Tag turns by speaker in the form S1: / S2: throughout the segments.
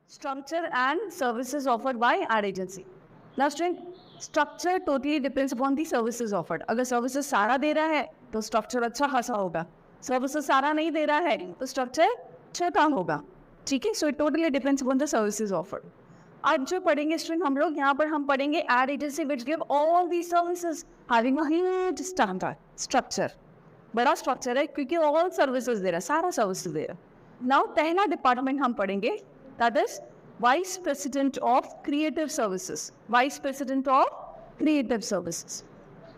S1: Structure and services offered by ad agency. Now student, structure totally depends upon the services offered. अगर services सारा दे रहा है तो structure अच्छा खासा होगा, services सारा नहीं दे रहा है तो structure अच्छा काम होगा. ठीक है, so it totally depends upon the services offered. आज जो पढ़ेंगे स्टूडेंट हम लोग यहाँ पर हम पढ़ेंगे ad agency which give all these services having a huge standard structure. बड़ा स्ट्रक्चर है क्योंकि ऑल सर्विसेज दे रहा है, सारा सर्विस दे रहा है. नाउ पहला डिपार्टमेंट हम पढ़ेंगे that is vice president of creative services. Vice president of creative services.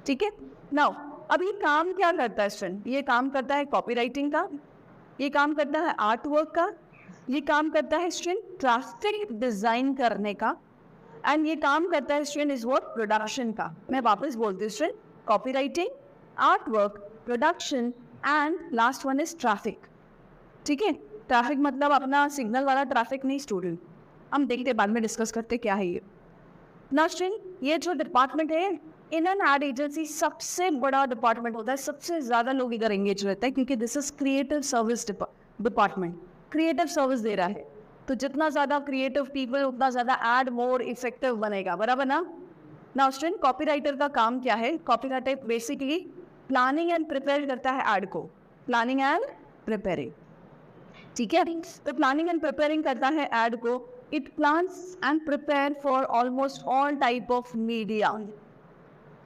S1: ठीक है. नाउ अब ये काम क्या करता है स्टूडेंट? ये काम करता है कॉपीराइटिंग का, ये काम करता है आर्ट वर्क का, ये काम करता है स्टूडेंट ग्राफिक डिजाइन करने का, एंड ये काम करता है स्टूडेंट इज व्हाट प्रोडक्शन का. मैं वापस बोलती हूँ student, copywriting, art work, production and last one is traffic. ठीक है, ट्रैफिक मतलब अपना सिग्नल वाला ट्रैफिक नहीं स्टूडेंट, हम देखते बाद में डिस्कस करते क्या है ये. ना स्टूडेंट ये जो डिपार्टमेंट है इन एन एड एजेंसी सबसे बड़ा डिपार्टमेंट होता है, सबसे ज़्यादा लोग इधर एंगेज रहते हैं क्योंकि this is creative service department. Creative service दे रहा है तो जितना ज़्यादा क्रिएटिव पीपल उतना ज़्यादा एड मोर इफेक्टिव बनेगा, बराबर ना. ना स्टूडेंट कॉपीराइटर का काम क्या है? Copywriter basically planning and prepare करता है एड को. Planning and preparing. ठीक है, तो प्लानिंग एंड प्रिपेयरिंग करता है एड को. It plans and prepare for almost all type of media.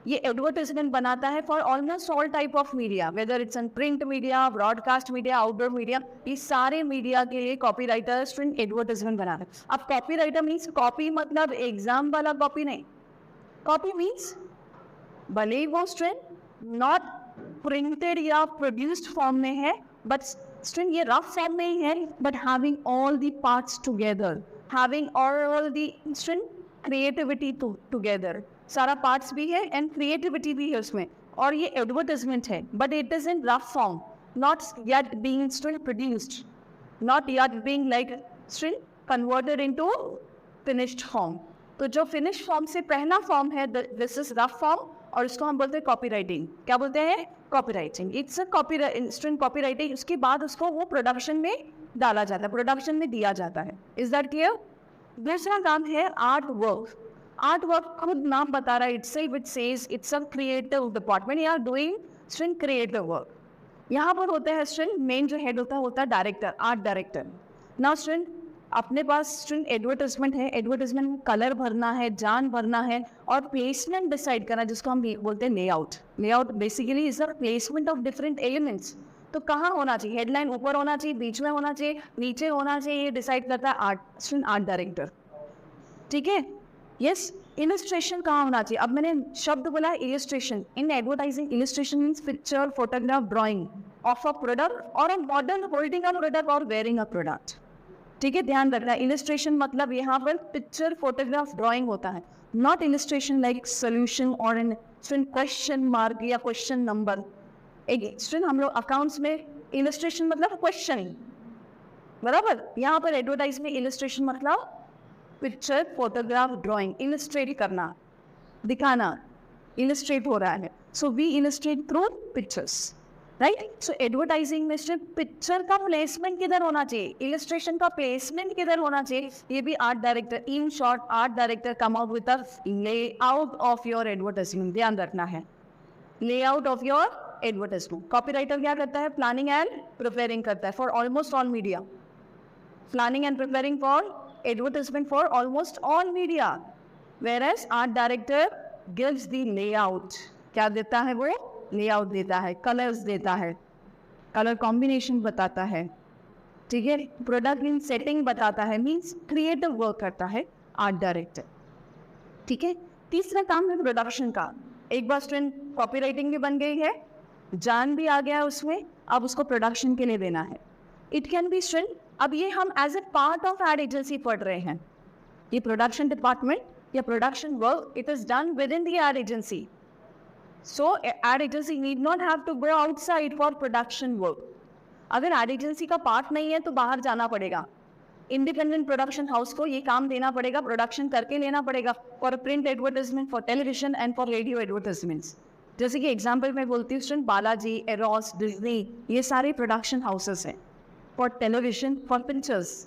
S1: ये एडवर्टाइजमेंट बनाता है for almost all type of media, whether it's an print media, broadcast media, outdoor media. ये सारे मीडिया के लिए कॉपीराइटर स्टूडेंट एडवर्टाइजमेंट बनाता है. अब कॉपीराइटर मीन्स कॉपी मतलब एग्जाम वाला कॉपी नहीं. कॉपी मीन्स भले ही वो स्टूडेंट नॉट प्रिंटेड या प्रोड्यूस्ड फॉर्म में है बट स्टूडेंट ये रफ फॉर्म में ही है but having all the parts together, having all the student creativity together. सारा पार्ट्स भी है एंड क्रिएटिविटी भी है उसमें. और ये एडवर्टाइजमेंट है but it is in rough form, not yet being student produced, not yet being like student converted into finished form. तो जो फिनिश फॉर्म से पहला फॉर्म है दिस इज रफ फॉर्म और इसको हम बोलते हैं कॉपीराइटिंग. क्या बोलते हैं? Copywriting. It's a student copywriting. उसके बाद उसको वो प्रोडक्शन में डाला जाता है, प्रोडक्शन में दिया जाता है. Is that clear? दूसरा काम है आर्ट वर्क. आर्ट वर्क खुद नाम बता रहा है, it says it's a creative department. You are doing student creative work. यहाँ पर होता है स्टूडेंट मेन जो हेड होता है director, art director. Now student अपने पास स्टूडेंट एडवर्टाइजमेंट है, एडवर्टाइजमेंट में कलर भरना है, जान भरना है और प्लेसमेंट डिसाइड करना जिसको हम बोलते हैं layout. Layout basically is the placement of different elements. तो कहाँ होना चाहिए? हेडलाइन ऊपर होना चाहिए, बीच में होना चाहिए, नीचे होना चाहिए, ये डिसाइड करता है आर्ट डायरेक्टर. ठीक है. यस. इलस्ट्रेशन कहाँ होना चाहिए? अब मैंने शब्द बोला illustration. In advertising illustration means picture, photograph, drawing of a product और a model holding a product और वेयरिंग अ प्रोडक्ट. ठीक है, ध्यान रखना. इलस्ट्रेशन मतलब यहाँ पर पिक्चर, फोटोग्राफ, ड्राइंग होता है, नॉट इलस्ट्रेशन लाइक सोल्यूशन और इन क्वेश्चन मार्क या क्वेश्चन नंबर. एक स्टूडेंट हम लोग अकाउंट्स में इलस्ट्रेशन मतलब क्वेश्चन, बराबर. यहाँ पर एडवर्टाइज में इलस्ट्रेशन मतलब पिक्चर, फोटोग्राफ, ड्राइंग, इलस्ट्रेट करना, दिखाना, इलस्ट्रेट हो रहा है. So we illustrate through pictures, right. So advertising में सिर्फ पिक्चर का प्लेसमेंट किधर होना चाहिए, इलस्ट्रेशन का प्लेसमेंट किधर होना चाहिए, ये भी art director. In short art director come out with a layout of your advertisement. ध्यान रखना है, layout of your advertisement. Copywriter क्या करता है? प्लानिंग एंड प्रिपेयरिंग करता है for almost all media. Planning and preparing for advertisement for almost all media, whereas art director gives the layout. क्या देता है वो? लेआउट देता है, कलर्स देता है, कलर कॉम्बिनेशन बताता है. ठीक है. प्रोडक्ट इन सेटिंग बताता है, मीन्स क्रिएटिव वर्क करता है आर्ट डायरेक्टर. ठीक है. तीसरा काम है प्रोडक्शन का. एक बार स्टूडेंट कॉपीराइटिंग भी बन गई है, जान भी आ गया है उसमें, अब उसको प्रोडक्शन के लिए देना है. इट कैन बी स्टूडेंट, अब ये हम as a part of ad agency पढ़ रहे हैं. ये प्रोडक्शन डिपार्टमेंट या production work it is done with in the ad agency. So ad agency need not have to go outside for production work. अगर ad agency का part नहीं है तो बाहर जाना पड़ेगा. इंडिपेंडेंट प्रोडक्शन हाउस को ये काम देना पड़ेगा, प्रोडक्शन करके लेना पड़ेगा for print advertisement, for television and for radio advertisements. जैसे कि एग्जाम्पल मैं बोलती हूँ स्टूडेंट, बालाजी, एरोस, डिज्नी, ये सारे प्रोडक्शन हाउसेस हैं फॉर टेलीविजन, फॉर पिक्चर्स.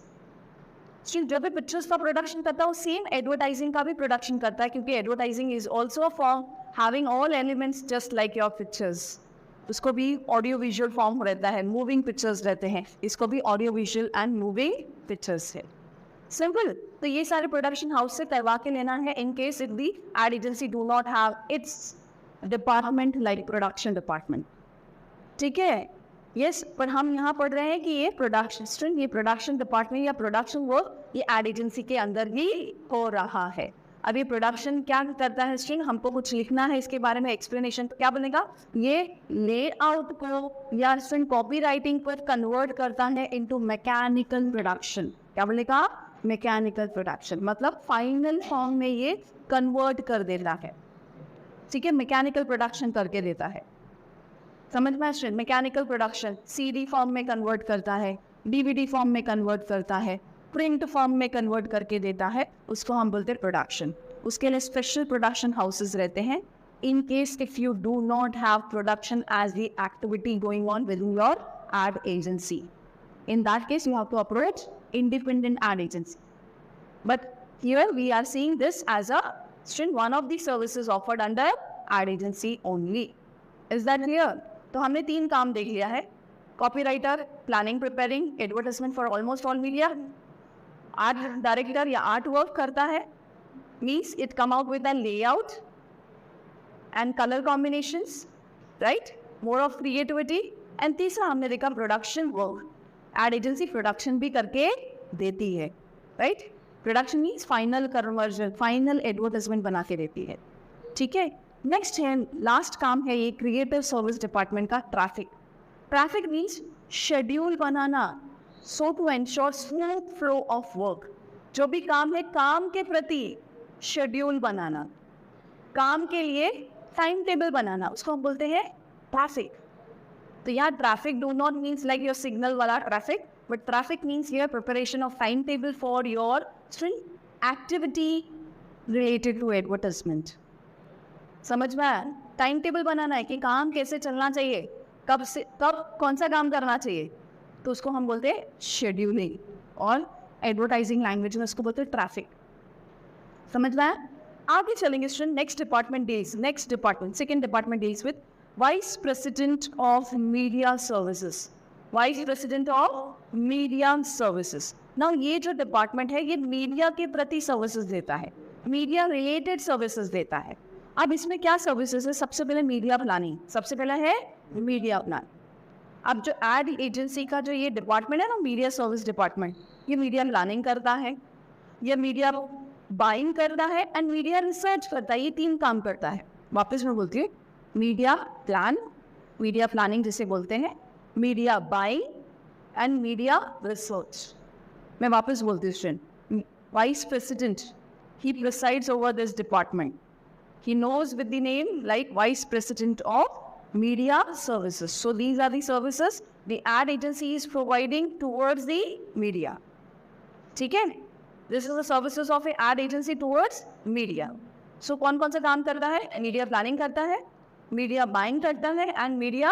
S1: जब भी पिक्चर्स का प्रोडक्शन करता है वो सेम एडवर्टाइजिंग का भी प्रोडक्शन करता है, क्योंकि advertising is also a form having all elements just like your pictures. उसको भी ऑडियो विजुअल फॉर्म रहता है, मूविंग पिक्चर्स रहते हैं, इसको भी audio visual and moving pictures है। सिंपल। तो ये सारे प्रोडक्शन हाउस से करवा के लेना है इन case if the ad agency do not have it's department like production department. ठीक है, यस। पर हम यहाँ पढ़ रहे हैं कि ये प्रोडक्शन डिपार्टमेंट या प्रोडक्शन वर्क ये एड एजेंसी के अंदर ही हो रहा है। अब ये प्रोडक्शन क्या करता है स्ट्रिंग, हमको कुछ लिखना है इसके बारे में एक्सप्लेनेशन, तो क्या बनेगा, ये लेआउट को या स्ट्रिंग कॉपी राइटिंग पर कन्वर्ट करता है इनटू मैकेनिकल प्रोडक्शन। क्या बोलेगा, मैकेनिकल प्रोडक्शन, मतलब फाइनल फॉर्म में ये कन्वर्ट कर देता है। ठीक है, मैकेनिकल प्रोडक्शन करके देता है। समझ में string, mechanical production CD form में कन्वर्ट करता है, डीवीडी फॉर्म में कन्वर्ट करता है, प्रिंट फॉर्म में कन्वर्ट करके देता है, उसको हम बोलते हैं प्रोडक्शन। उसके लिए स्पेशल प्रोडक्शन हाउसेस रहते हैं in case if you do not have production as the activity going on with your ad agency. In that case you have to approach independent ad agency. But here we are seeing this as a string one of the services offered under ad agency only. Is that clear? तो हमने 3 काम देख लिया है, copywriter, planning preparing advertisement for almost all media, art director या art work करता है, means it come out with a layout and colour combinations, right, more of creativity. And तीसरा हमने देखा production work, ad agency production भी करके देती है, right. Production means final conversion, final advertisement बना के देती है। ठीक है, नेक्स्ट है, लास्ट काम है ये क्रिएटिव सर्विस डिपार्टमेंट का, ट्रैफिक। ट्रैफिक मीन्स शेड्यूल बनाना, so to ensure smooth flow of work. जो भी काम है, काम के प्रति शेड्यूल बनाना, काम के लिए टाइम टेबल बनाना, उसको हम बोलते हैं ट्रैफिक। तो यहाँ traffic do not means like your signal वाला traffic, but traffic means your preparation of time table for your activity related to advertisement. समझ में आया, टाइम टेबल बनाना है कि काम कैसे चलना चाहिए, कब से कब कौन सा काम करना चाहिए, तो उसको हम बोलते हैं शेड्यूलिंग, और एडवर्टाइजिंग लैंग्वेज में उसको बोलते हैं ट्रैफिक। समझ में आया। आगे चलेंगे student, next department second department deals with Vice President of Media Services. Vice President of Media Services. Now ये जो डिपार्टमेंट है ये मीडिया के प्रति सर्विसेज देता है, मीडिया रिलेटेड सर्विसेज देता है। अब इसमें क्या सर्विसेज है, सबसे पहले मीडिया प्लानिंग, सबसे पहला है मीडिया प्लान। अब जो एड एजेंसी का जो ये डिपार्टमेंट है ना, मीडिया सर्विस डिपार्टमेंट, ये मीडिया प्लानिंग करता है, ये मीडिया बाइंग करता है एंड मीडिया रिसर्च करता है। ये 3 काम करता है। वापस मैं बोलती हूँ, मीडिया प्लान, मीडिया प्लानिंग जिसे बोलते हैं, media buying and media research. मैं वापस बोलती हूँ, vice president he presides over this department, he knows with the name like vice president of media services. So these are the services the ad agency is providing towards the media. ठीक है, this is the services of a ad agency towards media. सो कौन कौन सा काम करता है, media planning करता है, मीडिया बाइंग करता है एंड मीडिया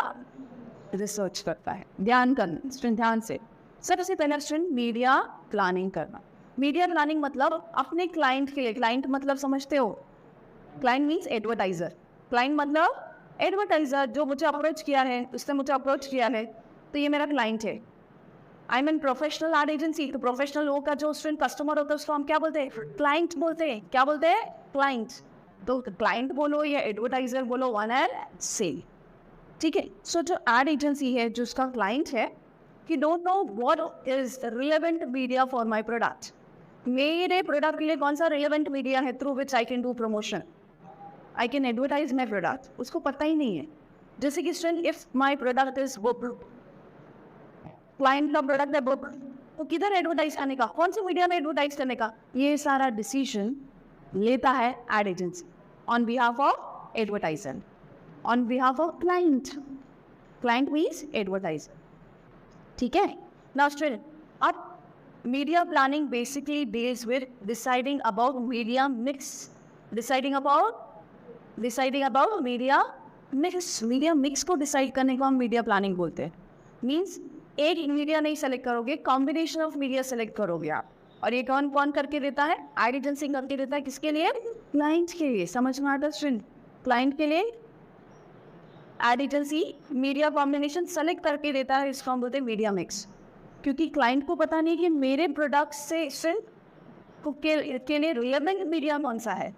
S1: रिसर्च करता है। ध्यान करना स्टूडेंट, ध्यान से। सबसे पहला स्टूडेंट मीडिया प्लानिंग करना। मीडिया प्लानिंग मतलब अपने क्लाइंट के लिए, क्लाइंट मतलब समझते हो, क्लाइंट मीन्स एडवर्टाइजर, क्लाइंट मतलब एडवर्टाइजर जो मुझे अप्रोच किया है, उसने मुझे अप्रोच किया है, तो ये मेरा क्लाइंट है। I mean professional ad agency, तो प्रोफेशनल लोगों का जो स्टूडेंट कस्टमर होता है उसको हम क्या बोलते हैं, क्लाइंट बोलते हैं। क्या बोलते हैं, क्लाइंट। तो क्लाइंट बोलो या एडवर्टाइजर बोलो, वन एंड सेम। ठीक है, सो जो एड एजेंसी है, जो उसका क्लाइंट है, ही don't know what is relevant media for my product. मेरे प्रोडक्ट के लिए कौन सा रिलेवेंट मीडिया है through which I can do promotion, I can advertise my product, उसको पता ही नहीं है। जैसे कि student, if my product is book, client का प्रोडक्ट है बुक, तो किधर एडवर्टाइज करने का, कौन से मीडिया में एडवर्टाइज करने का, ये सारा डिसीजन लेता है ad agency on behalf of advertiser, on behalf of client. Client means advertiser. ठीक है, नाउ स्टूडेंट, अब media planning basically deals with deciding about media mix, deciding about media mix को decide करने को हम media planning बोलते हैं। Means एक मीडिया नहीं सेलेक्ट करोगे, कॉम्बिनेशन ऑफ मीडिया सेलेक्ट करोगे आप, और ये कौन कौन करके देता है? एड एजेंसी करके देता है। किसके लिए? क्लाइंट के लिए। समझ में आता है? क्लाइंट के लिए ad agency media combination select करके देता है, इसको हम बोलते हैं मीडिया मिक्स। क्योंकि क्लाइंट को पता नहीं कि मेरे प्रोडक्ट से के लिए रिलेवेंट मीडिया कौन सा है,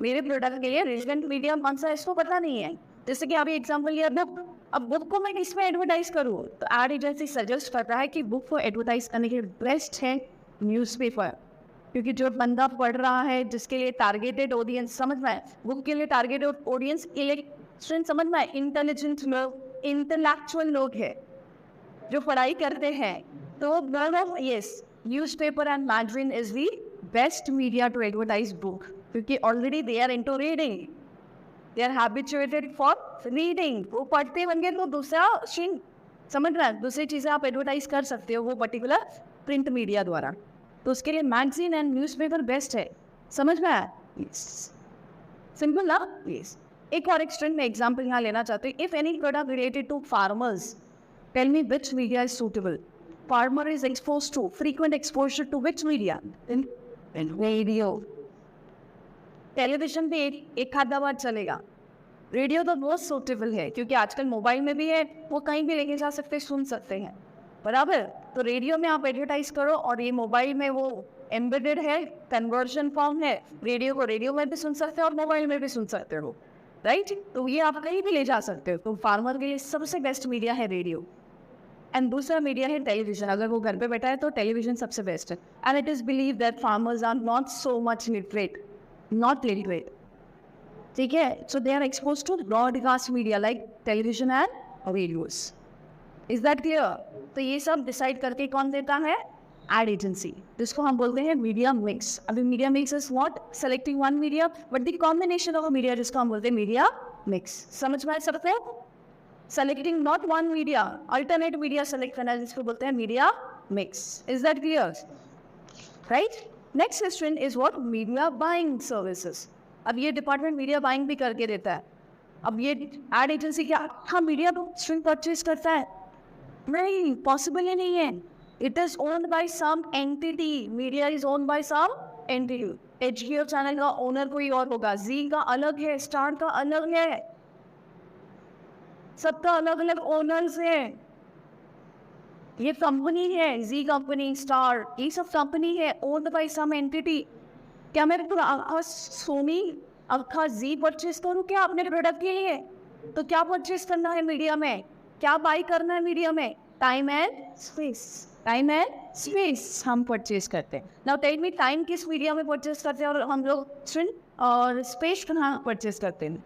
S1: मेरे प्रोडक्ट के लिए रिलेवेंट मीडिया कौन सा है, इसको पता नहीं है। जैसे कि अभी एग्जांपल लिया बुक, अब बुक को मैं इसमें एडवर्टाइज करूँ तो एड एजेंसी सजेस्ट करता है कि बुक को एडवर्टाइज करने के लिए बेस्ट है न्यूज़पेपर, क्योंकि जो बंदा पढ़ रहा है, जिसके लिए टारगेटेड ऑडियंस, समझ में, बुक के लिए टारगेटेड ऑडियंस इलेक्ट्रेंट, समझ में, इंटेलिजेंट लोग, इंटेलेक्चुअल लोग हैं जो पढ़ाई करते हैं। तो yes, newspaper and magazine is the best media to advertise book, क्योंकि already they are into reading, they are habituated for reading. वो पढ़ते होंगे तो दूसरा शीन, समझ रहे हैं, दूसरी चीज़ें आप एडवर्टाइज कर सकते हो वो पर्टिकुलर प्रिंट मीडिया द्वारा। तो उसके लिए मैगजीन एंड न्यूज़पेपर बेस्ट है। समझ में आया? सिंपल ना? यस। एक और एक्सटेंट में एग्जाम्पल यहाँ लेना चाहते हैं। If any product related to farmers, tell me which media is suitable. Farmer is expose to, frequent exposure to which media? In radio. Television पे एक आधा बार चलेगा, रेडियो तो बहुत सूटेबल है क्योंकि आजकल मोबाइल में भी है, वो कहीं भी लेके जा सकते, सुन सकते हैं, बराबर। तो रेडियो में आप एडवर्टाइज करो और ये मोबाइल में वो एम्बेडेड है, कन्वर्जन फॉर्म है, रेडियो को रेडियो में भी सुन सकते हो और मोबाइल में भी सुन सकते हो, राइट। तो ये आप कहीं भी ले जा सकते हो। तो फार्मर के लिए सबसे बेस्ट मीडिया है रेडियो, एंड दूसरा मीडिया है टेलीविजन। अगर वो घर पे बैठा है तो टेलीविजन सबसे बेस्ट है। And it is believe that farmers are not so much literate, not literate, ठीक है। So they are expose to broadcast media like television and radios. Is that clear? तो ये सब डिसाइड करके कौन देता है? एड एजेंसी, जिसको हम बोलते हैं मीडिया मिक्स। अभी media mix is not selecting one media but the combination of media, जिसको हम बोलते हैं मीडिया मिक्स। समझ में आ सकते हैं? Selecting not one media, alternate media select करना, जिसको बोलते हैं media mix. Is that clear? Right. Next question is what? Media buying services. अब ये डिपार्टमेंट मीडिया बाइंग भी करके देता है। अब ये एड एजेंसी क्या हाँ मीडिया स्ट्रिंग परचेज करता है? नहीं, पॉसिबल ही नहीं है। It is owned by some entity, media is owned by some entity. HBO channel का ओनर कोई और होगा, जी का अलग है, स्टार का अलग है, सबका अलग अलग ओनर्स हैं। ये कंपनी है, जी कंपनी, स्टार, ये सब कंपनी है ओन्ड बाय सम एंटिटी। क्या मैं सोनी अखा जी परचेज करूँ क्या अपने प्रोडक्ट के लिए? तो क्या परचेज करना है मीडिया में? क्या बाई करना है मीडिया में? Time and space, time and space हम परचेज करते हैं। नाउ टेल मी, टाइम किस मीडिया में परचेज करते हैं और हम लोग और स्पेस कहाँ परचेज करते हैं?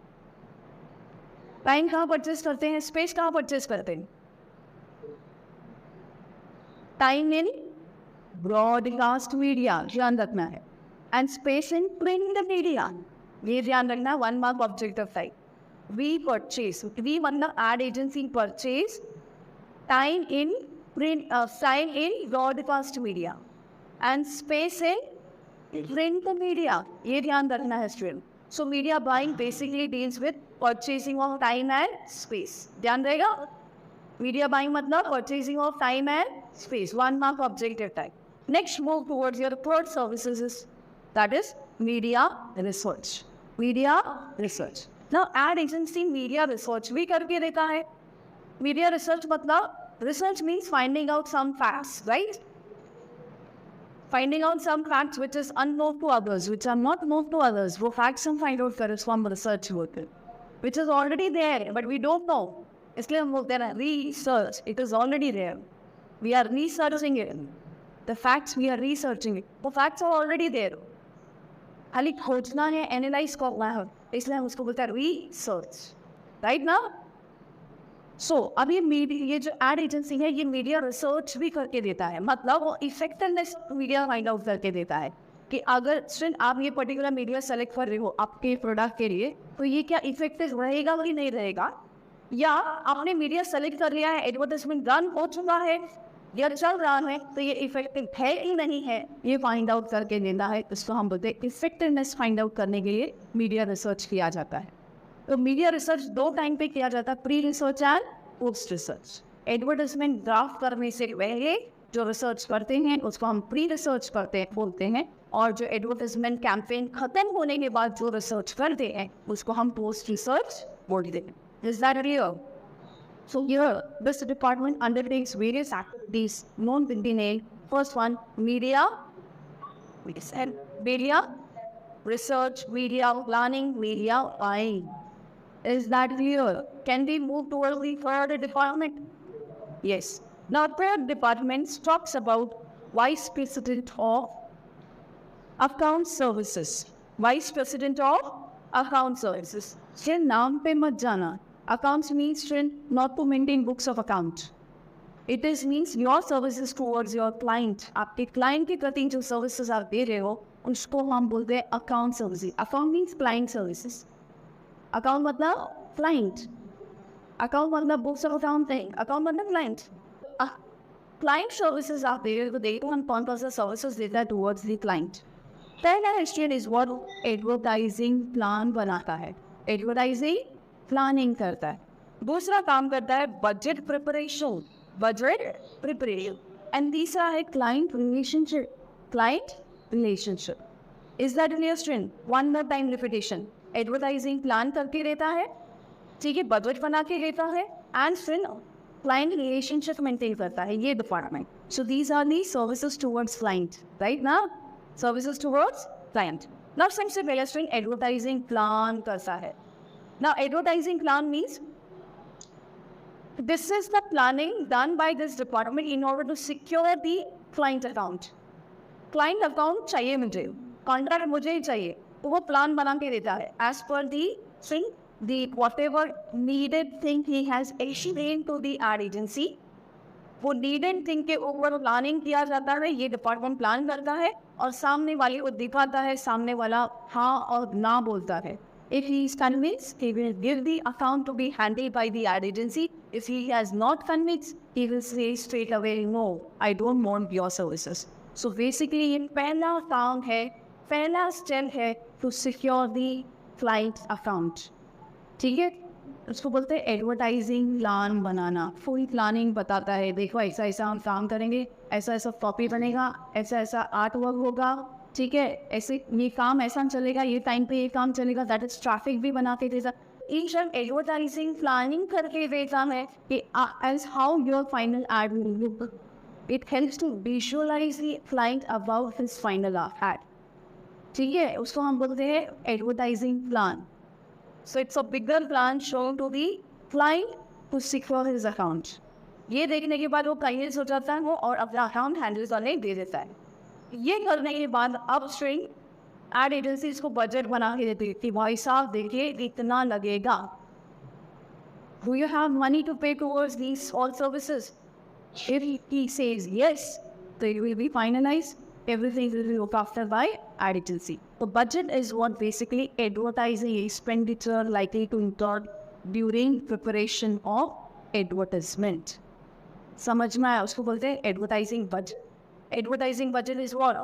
S1: टाइम कहाँ परचेज करते हैं, स्पेस कहाँ परचेज करते हैं? टाइम इन ब्रॉडकास्ट मीडिया, ध्यान रखना है, and space in print media, ये ध्यान रखना। 1 mark objective type. We purchase, we मतलब ad agency purchase time in print, time in broadcast media and space in print media, ये ध्यान रखना है student. So media buying basically deals with purchasing of time and space, ध्यान रहेगा। Media buying मतलब purchasing of time and space, 1 mark objective type. Next, move towards your third services is, that is media research. Media research. Now, ad agency media research भी करके देता है। Media research मतलब research means finding out some facts, right? Finding out some facts which is unknown to others, which are not known to others. वो facts हम find out करें, उसको हम research बोलते हैं, which is already there but we don't know. इसलिए हम बोलते हैं research. It is already there. We are researching it. The facts we are researching it. वो facts are already there. खाली खोजना है, एनालाइज करना है, इसलिए हम उसको बोलते हैं research. Right now? So अब ये जो एड एजेंसी है ये मीडिया रिसर्च भी करके देता है। मतलब वो इफेक्टिवनेस मीडिया फाइंड आउट करके देता है कि अगर स्टूडेंट आप ये पर्टिकुलर मीडिया सेलेक्ट कर रहे हो आपके प्रोडक्ट के लिए, तो ये क्या इफेक्टिव रहेगा कि नहीं रहेगा, या आपने मीडिया सेलेक्ट कर लिया है, एडवर्टाइजमेंट रन हो चुका है या चल रहा है, तो ये इफेक्टिव है कि नहीं है, ये फाइंड आउट करके देना है। इसको हम बोलते हैं इफेक्टिवनेस फाइंड आउट करने के लिए मीडिया रिसर्च किया जाता है। तो मीडिया रिसर्च 2 टाइम पे किया जाता है, pre research and post research. Advertisement draft करने से पहले जो रिसर्च करते हैं उसको हम प्री रिसर्च करते हैं बोलते हैं, और जो एडवर्टाइजमेंट कैंपेन खत्म होने के बाद जो रिसर्च करते हैं उसको हम पोस्ट रिसर्च बोलते हैं. Is that clear? So here, this department undertakes various activities known with the name. First one, media. We said media, research, media planning, media buying. Is that clear? Can we move towards the third department? Yes. Now, third department talks about Vice President of Account Services. Vice President of Account Services. ये नाम पे मत जाना. Accounts means not to maintain books of account. It is means your services towards your client. आपके client के प्रति जो services आप दे रहे हो उसको हम बोलते हैं account services. Account means client services. Account मतलब client. Account मतलब books of account नहीं. Account मतलब client. Client services आप दे रहे हो तो देखो हम कौन कौन सा services देता है towards the client. पहला question is what advertising plan बनाता है. Advertising प्लानिंग करता है. दूसरा काम करता है बजट प्रिपरेशन. एंड तीसरा है client relationship. Is that clear student? One more time repetition. Advertising plan करके देता है, ठीक है, बजट बना के देता है, एंड फिर क्लाइंट रिलेशनशिप मेंटेन करता है. ये department. So these are the services towards client, right ना? Services towards client. नाउ सबसे पहले स्टूडेंट एडवर्टाइजिंग प्लान करता है. Now, advertising plan means this is the planning done by this department in order to secure the client account. Client account चाहिए मुझे, contract मुझे ही चाहिए, तो वो plan बना के देता है as per the thing, the whatever needed thing he has explained to the ad agency. वो needed thing के ऊपर प्लानिंग किया जाता है, ये डिपार्टमेंट प्लान करता है और सामने वाले को दिखाता है, सामने वाला हाँ और ना बोलता है. If he is convinced, he will give the account to be handled by the ad agency. If he has not convinced, he will say straight away, no, I don't want your services. So basically, ये पहला काम है, पहला step है to secure the client account. ठीक है? उसको बोलते हैं एडवर्टाइजिंग प्लान बनाना. फुल प्लानिंग बताता है, देखो ऐसा ऐसा हम काम करेंगे, ऐसा ऐसा कॉपी बनेगा, ऐसा ऐसा आर्ट वर्क होगा, ठीक है, ऐसे ये काम ऐसा चलेगा, ये टाइम पे ये काम चलेगा, दैट इज ट्रैफिक भी बना के देता. इन सब एडवर्टाइजिंग प्लानिंग करके देता है कि as how your final ad will look. It helps to visualise the client about his final ad. ठीक है, उसको हम बोलते हैं advertising plan. So it's a bigger plan shown to the client to secure his account. ये देखने के बाद वो कन्विंस हो जाता है वो और अपना अकाउंट हैंडल करने दे देता है. ये करने के बाद अब स्ट्रिंग एड एजेंसी इसको बजट बना के देती है कि भाई साहब देखिए इतना लगेगा. Do you have money to pay towards these all services? If he says yes, तो it will be finalise. Everything will be looked after by ad agency. So budget is what basically advertising expenditure likely to incur during preparation of advertisement. समझ में आया? उसको बोलते हैं advertising budget. Advertising budget is what?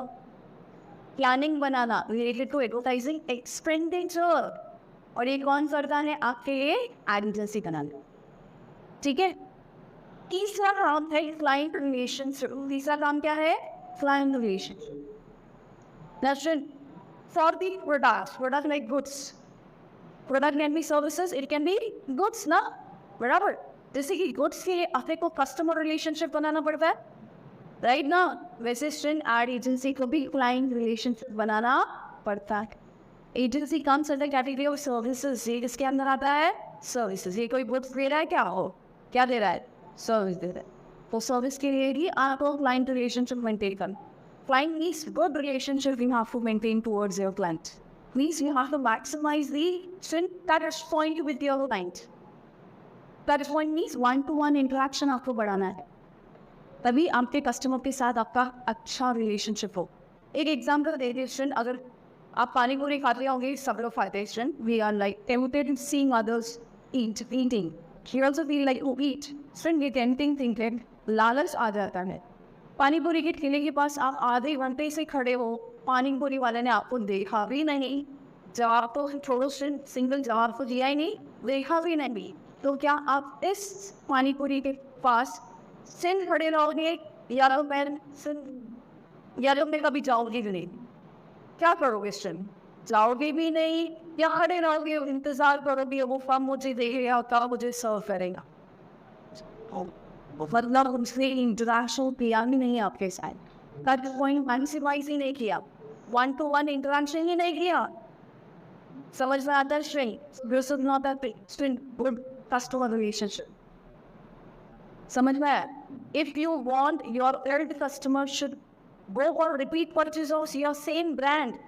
S1: Planning banana related to advertising expenditure. और ये कौन करता है? आपके ये ad agency बनाना. ठीक है. तीसरा काम है client relationship. तीसरा काम क्या है? Client relationship. That's it. For the product like goods. Product can be services, it can be goods ना, बराबर. जैसे कि goods के लिए आपको को customer relationship बनाना पड़ता है, राइट ना? वैसे स्ट्रिंग एड एजेंसी को भी क्लाइंट रिलेशनशिप बनाना पड़ता है. Agency comes under category of services. ये किसके अंदर आता है? सर्विसेज. ये कोई बुक्स दे रहा है क्या? हो क्या दे रहा है? सर्विस दे रहा है. तो सर्विस के लिए ही आपको क्लाइंट रिलेशनशिप मेंटेन करना. Client means good relationship you have to maintain towards your client. Means you have to maximise the string touch point with your client. Touch point means 1-to-1 interaction आपको बढ़ाना है, तभी आपके customer के साथ आपका अच्छा रिलेशनशिप हो. एक एग्जाम्पल दे दीजिए स्टूडेंट, अगर आप पानी पूरी खाते होंगे, सब लोग खाते हैं student. We are like tempted in seeing others eating. He also feel like to eat. Student ये टेम्पटिंग थिंग है, लालच आ जाता है. पानी पूरी के ठेले के पास आप आधे घंटे से खड़े हो, पानी पूरी वाले ने आपको देखा भी नहीं, जवाब तो थोड़ा सिंगल जवाब तो दिया ही नहीं, देखा भी नहीं, तो क्या आप इस पानी पूरी के पास सिंध खड़े रहोगे या तो मैं कभी जाऊंगी भी नहीं। क्या करोगे इस टाइम? जाओगे भी नहीं या खड़े रहोगे, इंतजार करोगे वो फर्म मुझे देगा क्या मुझे सर्व करेगा? मतलब उसने इंटरेक्शन किया ही नहीं आपके साथ, टच पॉइंट मैक्सिमाइज ही नहीं किया, 1-to-1 इंटरेक्शन ही नहीं किया। समझ में आता है strength? This is not a good customer relationship. समझ में आया? If you want your old customer should go for repeat purchase of your same brand,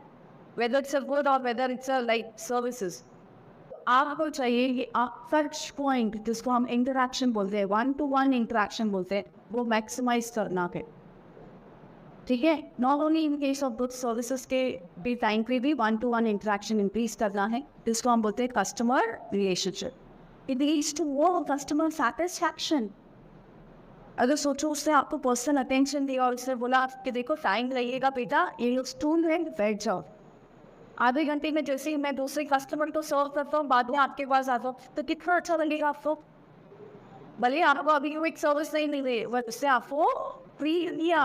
S1: whether it's a good or whether it's a like services, आपको चाहिए कि आप touch point जिसको हम interaction बोलते हैं, 1-to-1 इंटरेक्शन बोलते हैं, वो मैक्सिमाइज करना है। ठीक है? Not only in case of good services के भी टाइम पे भी 1-to-1 इंटरेक्शन इंक्रीज करना है, जिसको हम बोलते हैं customer relationship. It leads to more customer satisfaction. अगर सोचो उसने आपको पर्सनल अटेंशन दिया और उसने बोला कि देखो टाइम लगेगा बेटा, ये स्टूल है बैठ जाओ, आधे घंटे में जैसे ही मैं दूसरे कस्टमर को सर्व करता हूँ बाद में आपके पास आता हूँ, तो कितना अच्छा लगेगा आपको। भले आपको अभी कोई सर्विस नहीं मिले, उससे आपको फ्री दिया,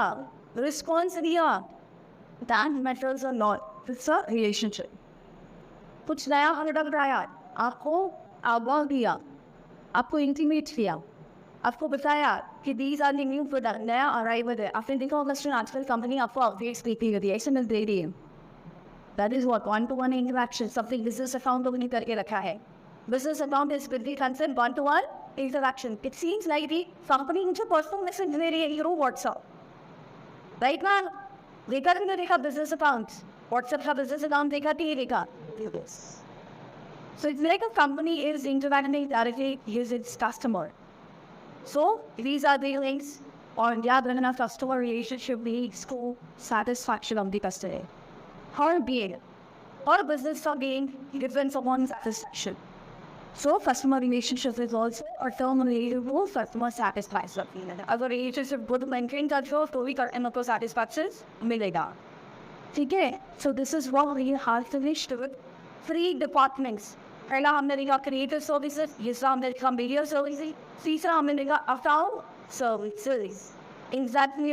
S1: रिस्पॉन्स दिया, that matters a lot. It's a relationship. कुछ नया प्रोडक्ट आया, आपको आगाह दिया, आपको इंटीमेट किया, आपको बताया कि these are the new product, नया अराइवल है। आपने देखा होगा आजकल कंपनी आपको अपडेट्स देती है, एसएमएस दे रही है। That is what 1-to-1 interaction. Something business account open करके रखा है, business account is with the concern 1-to-1 interaction. It seems like the company मुझे पर्सनल मैसेज दे रही है थ्रू व्हाट्सएप, राइट मैम? देखा तुमने? देखा बिजनेस अकाउंट, व्हाट्सएप का बिजनेस अकाउंट देखा? देखा। So it's like a company is interacting directly with its customer. So these are the links on याद रखना, customer relationship leads to satisfaction of the customer. Her being or business are being depends upon satisfaction. So customer relationship is also a term related to customer satisfaction. अगर relationship good maintain कर रहे हो तो भी customer को satisfaction मिलेगा। ठीक है? So this is what we have finished with 3 departments. पहला हमने देखा क्रिएटिव सर्विसेज, दूसरा हमने देखा मीडिया सर्विसेज, तीसरा हमने देखा अकाउंट सर्विसेज। एग्जैक्टली।